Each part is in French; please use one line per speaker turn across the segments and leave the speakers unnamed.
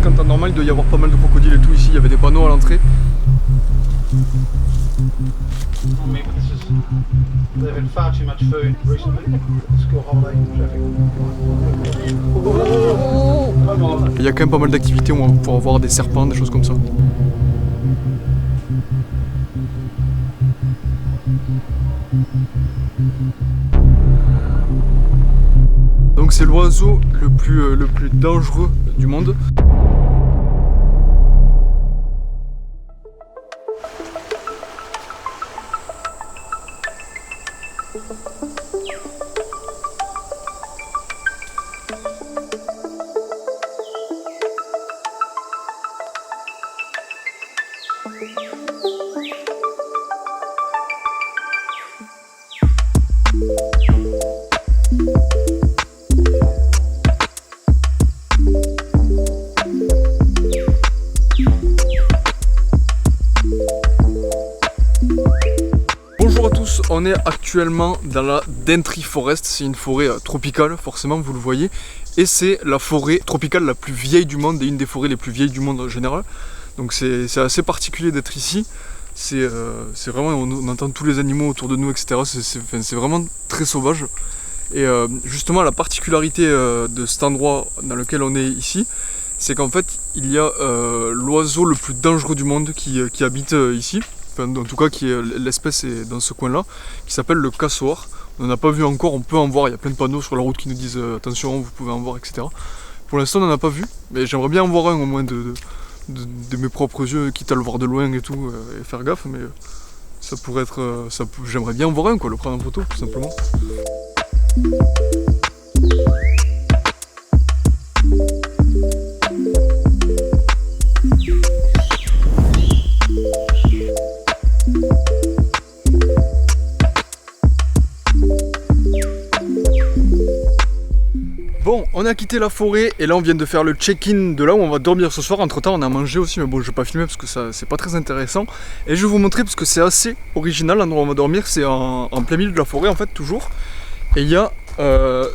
qu'en temps normal il doit y avoir pas mal de crocodiles et tout ici, il y avait des panneaux à l'entrée. Il y a quand même pas mal d'activités où on va pouvoir voir des serpents, des choses comme ça. Donc c'est l'oiseau le plus dangereux du monde. Bonjour à tous, on est actuellement dans la Daintree Forest, c'est une forêt tropicale, forcément vous le voyez, et c'est la forêt tropicale la plus vieille du monde et une des forêts les plus vieilles du monde en général. Donc c'est assez particulier d'être ici, c'est vraiment, on entend tous les animaux autour de nous, etc. C'est vraiment très sauvage. Et justement la particularité de cet endroit dans lequel on est ici, c'est qu'en fait il y a l'oiseau le plus dangereux du monde qui habite ici. Enfin, en tout cas qui est l'espèce est dans ce coin là, qui s'appelle le cassoar. On n'en a pas vu encore, on peut en voir, il y a plein de panneaux sur la route qui nous disent attention, vous pouvez en voir, etc. Pour l'instant on n'en a pas vu, mais j'aimerais bien en voir un au moins de mes propres yeux, quitte à le voir de loin et tout, et faire gaffe, mais ça pourrait être, j'aimerais bien en voir un, quoi, le prendre en photo tout simplement. Bon, on a quitté la forêt et là on vient de faire le check-in de là où on va dormir ce soir. Entre temps on a mangé aussi, mais bon je vais pas filmer parce que ça c'est pas très intéressant. Et je vais vous montrer parce que c'est assez original l'endroit où on va dormir, c'est en plein milieu de la forêt en fait toujours. Et il y a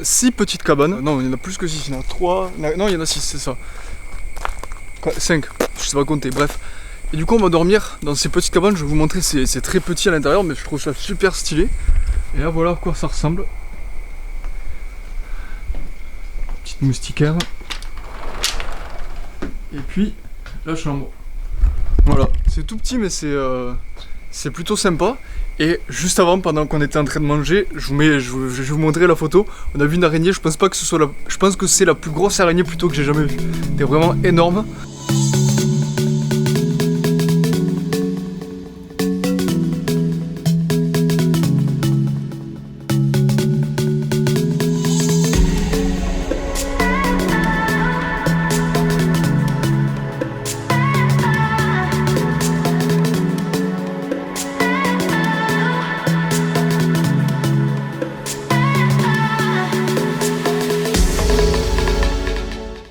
6 petites cabanes, non il y en a plus que 6, il y en a 3, non il y en a 6 c'est ça. 5, je sais pas compter, bref. Et du coup on va dormir dans ces petites cabanes, je vais vous montrer, c'est très petit à l'intérieur mais je trouve ça super stylé. Et là voilà à quoi ça ressemble. Moustiquaire et puis la chambre, voilà, c'est tout petit mais c'est plutôt sympa. Et juste avant, pendant qu'on était en train de manger, je vais vous montrer la photo. On a vu une araignée, je pense pas que ce soit je pense que c'est la plus grosse araignée plutôt que j'ai jamais vue. Elle est vraiment énorme.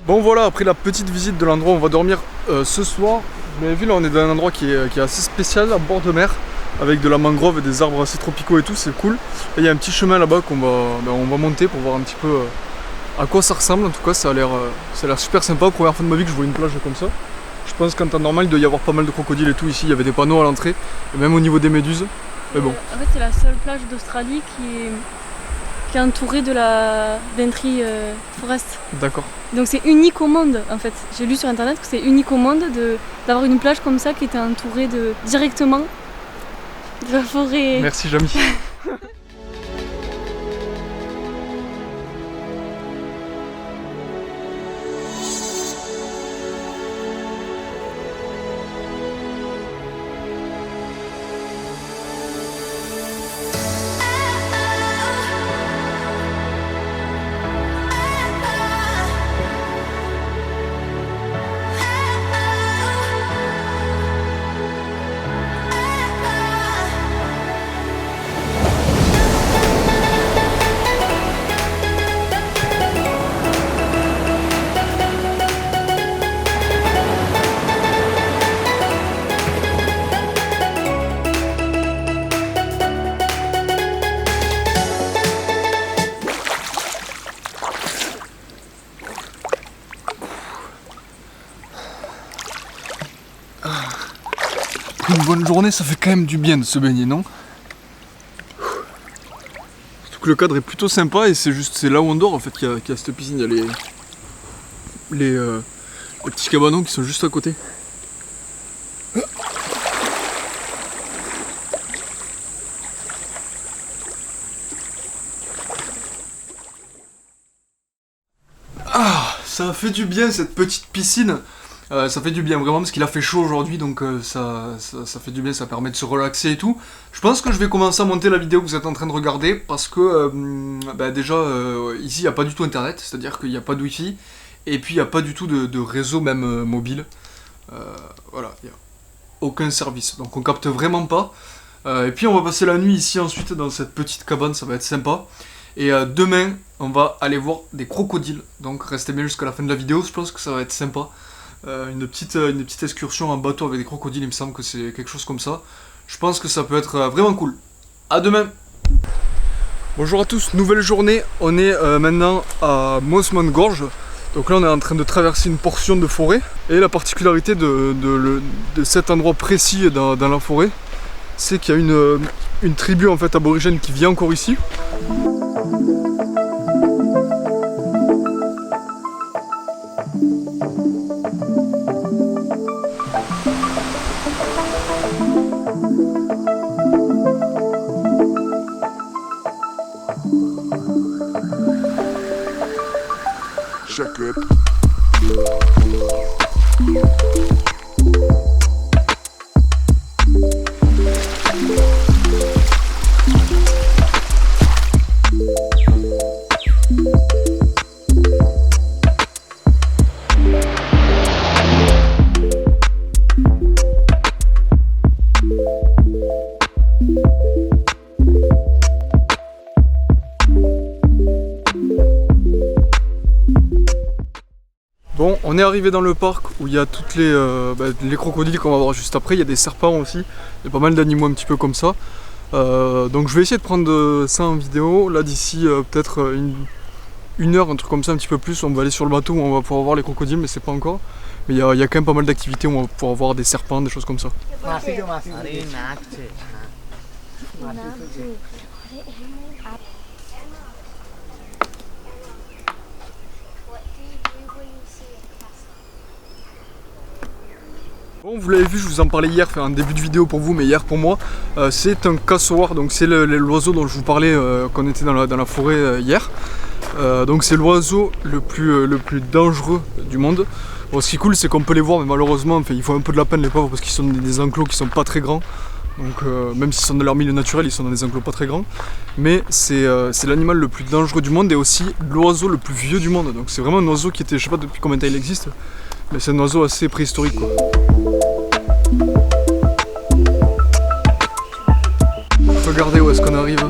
Bon voilà, après la petite visite de l'endroit où on va dormir ce soir, vous l'avez vu là on est dans un endroit qui est assez spécial, à bord de mer, avec de la mangrove et des arbres assez tropicaux et tout, c'est cool. Et il y a un petit chemin là-bas qu'on va monter pour voir un petit peu à quoi ça ressemble. En tout cas ça a l'air super sympa, première fois de ma vie que je vois une plage comme ça. Je pense qu'en temps normal il doit y avoir pas mal de crocodiles et tout ici, il y avait des panneaux à l'entrée, et même au niveau des méduses. Mais bon.
En fait c'est la seule plage d'Australie qui est entourée de la Daintree Forest.
D'accord.
Donc c'est unique au monde en fait. J'ai lu sur internet que c'est unique au monde d'avoir une plage comme ça qui était entourée directement de la forêt.
Merci Jamy. Après une bonne journée, ça fait quand même du bien de se baigner, non? Surtout que le cadre est plutôt sympa et c'est là où on dort en fait qu'il y a cette piscine. Il y a les petits cabanons qui sont juste à côté. Ah, ça a fait du bien cette petite piscine. Ça fait du bien vraiment parce qu'il a fait chaud aujourd'hui, donc ça fait du bien, ça permet de se relaxer et tout. Je pense que je vais commencer à monter la vidéo que vous êtes en train de regarder parce que déjà ici il n'y a pas du tout internet, c'est-à-dire qu'il n'y a pas de wifi et puis il n'y a pas du tout de réseau même mobile. Voilà, il n'y a aucun service, donc on capte vraiment pas. Et puis on va passer la nuit ici ensuite dans cette petite cabane, ça va être sympa. Et demain on va aller voir des crocodiles, donc restez bien jusqu'à la fin de la vidéo, je pense que ça va être sympa. Une petite excursion en bateau avec des crocodiles, il me semble que c'est quelque chose comme ça. Je pense que ça peut être vraiment cool. À demain. Bonjour à tous, nouvelle journée. On est maintenant à Mosmont-Gorge. Donc là on est en train de traverser une portion de forêt. Et la particularité de cet endroit précis dans la forêt, c'est qu'il y a une tribu en fait aborigène qui vit encore ici. Bon, on est arrivé dans le parc où il y a toutes les crocodiles qu'on va voir juste après. Il y a des serpents aussi, il y a pas mal d'animaux un petit peu comme ça. Donc je vais essayer de prendre ça en vidéo. Là d'ici peut-être une heure, un truc comme ça, un petit peu plus. On va aller sur le bateau où on va pouvoir voir les crocodiles, mais c'est pas encore. Mais il y a quand même pas mal d'activités où on va pouvoir voir des serpents, des choses comme ça. Bon, vous l'avez vu, je vous en parlais hier, fait un début de vidéo pour vous, mais hier pour moi, c'est un cassowar, donc c'est l'oiseau dont je vous parlais quand on était dans la forêt hier. Donc c'est l'oiseau le plus dangereux du monde. Bon, ce qui est cool, c'est qu'on peut les voir, mais malheureusement, il faut un peu de la peine les pauvres parce qu'ils sont dans des enclos qui sont pas très grands. Donc même s'ils sont dans leur milieu naturel, ils sont dans des enclos pas très grands. Mais c'est l'animal le plus dangereux du monde et aussi l'oiseau le plus vieux du monde. Donc c'est vraiment un oiseau qui était, je sais pas depuis combien de temps il existe, mais c'est un oiseau assez préhistorique quoi. Regardez où est-ce qu'on arrive.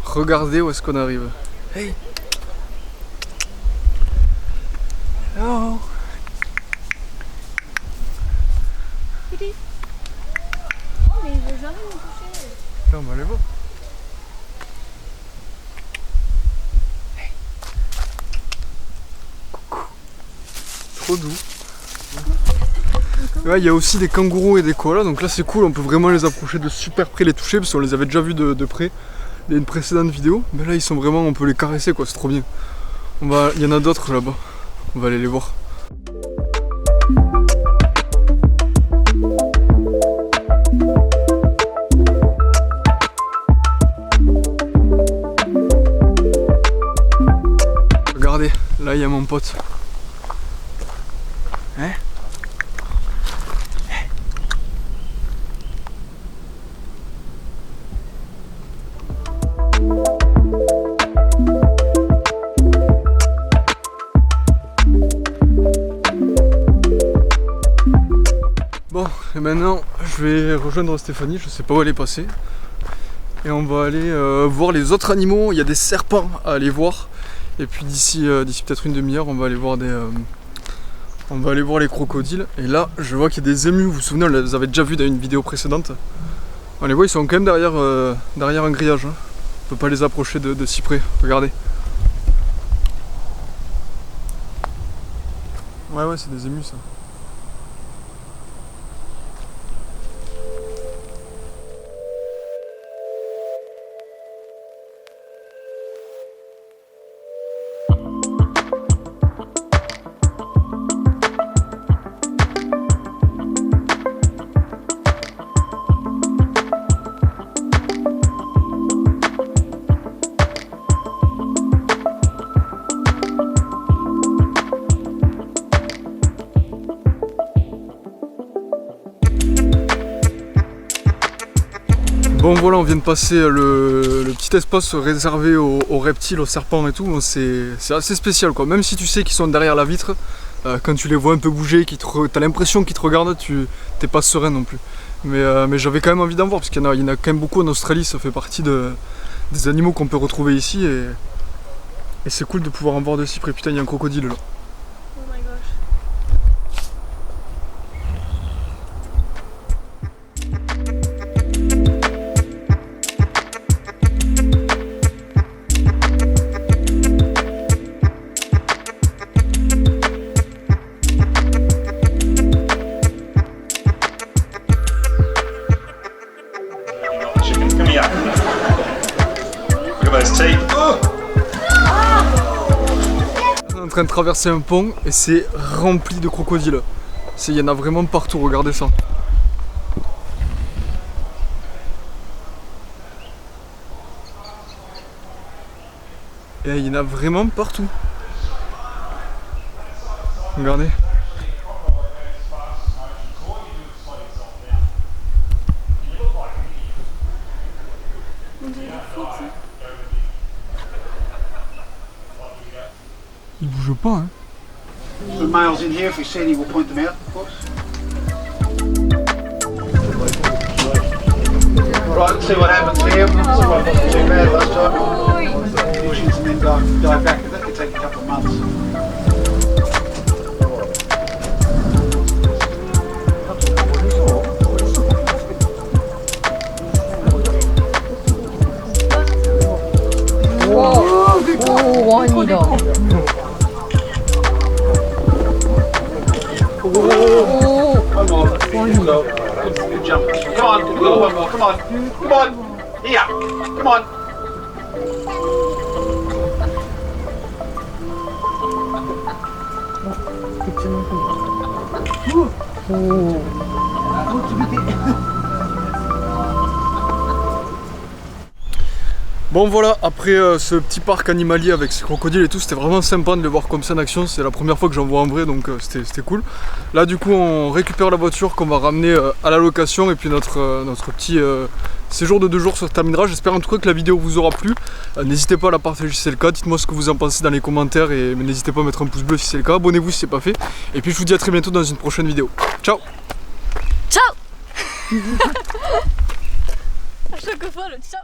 Regardez où est-ce qu'on arrive. Hey. Hello.
Kitty. Oh, mais il veut jamais nous toucher.
Là, on va aller voir. Hey. Coucou. Trop doux. Ouais, il y a aussi des kangourous et des koalas, donc là c'est cool, on peut vraiment les approcher de super près, les toucher, parce qu'on les avait déjà vus de près dans une précédente vidéo. Mais là ils sont vraiment, on peut les caresser quoi, c'est trop bien. Il y en a d'autres là-bas, on va aller les voir. Regardez, là il y a mon pote. Hein? Bon, et maintenant je vais rejoindre Stéphanie, je sais pas où elle est passée. Et on va aller voir les autres animaux, il y a des serpents à aller voir. Et puis d'ici peut-être une demi-heure, on va aller voir les crocodiles. Et là, je vois qu'il y a des émus, vous vous souvenez, on les avait déjà vus dans une vidéo précédente. On les voit, ils sont quand même derrière un grillage. Hein. On peut pas les approcher de si près, regardez. Ouais, c'est des émus ça. Bon voilà, on vient de passer le petit espace réservé aux reptiles, aux serpents et tout. Bon, c'est assez spécial quoi. Même si tu sais qu'ils sont derrière la vitre, quand tu les vois un peu bouger, t'as l'impression qu'ils te regardent, t'es pas serein non plus. Mais j'avais quand même envie d'en voir parce qu'il y en a quand même beaucoup en Australie. Ça fait partie des animaux qu'on peut retrouver ici et c'est cool de pouvoir en voir de si près. Putain, il y a un crocodile là.
Oh my gosh.
Chicken, come here. Look at those teeth.
On est en train de traverser un pont et c'est rempli de crocodiles. Il y en a vraiment partout, regardez ça. Et il y en a vraiment partout. Regardez. Il bouge pas, hein.
The males in here, if we see any, we'll point them out, of course. Right, let's see what happens here. See what wasn't too bad last time. Bushings and then dive back. That could take a couple of months.
오, 왕이다.
Come on, good jump. Come on, we've got one more. Come on, come on. Here, come on.
Bon voilà, après ce petit parc animalier avec ces crocodiles et tout, c'était vraiment sympa de les voir comme ça en action. C'est la première fois que j'en vois en vrai, donc c'était cool. Là du coup on récupère la voiture qu'on va ramener à la location et puis notre petit séjour de 2 jours se terminera. J'espère en tout cas que la vidéo vous aura plu. N'hésitez pas à la partager si c'est le cas, dites-moi ce que vous en pensez dans les commentaires et n'hésitez pas à mettre un pouce bleu si c'est le cas, abonnez-vous si c'est pas fait. Et puis je vous dis à très bientôt dans une prochaine vidéo. Ciao.
Ciao. À chaque fois le ciao.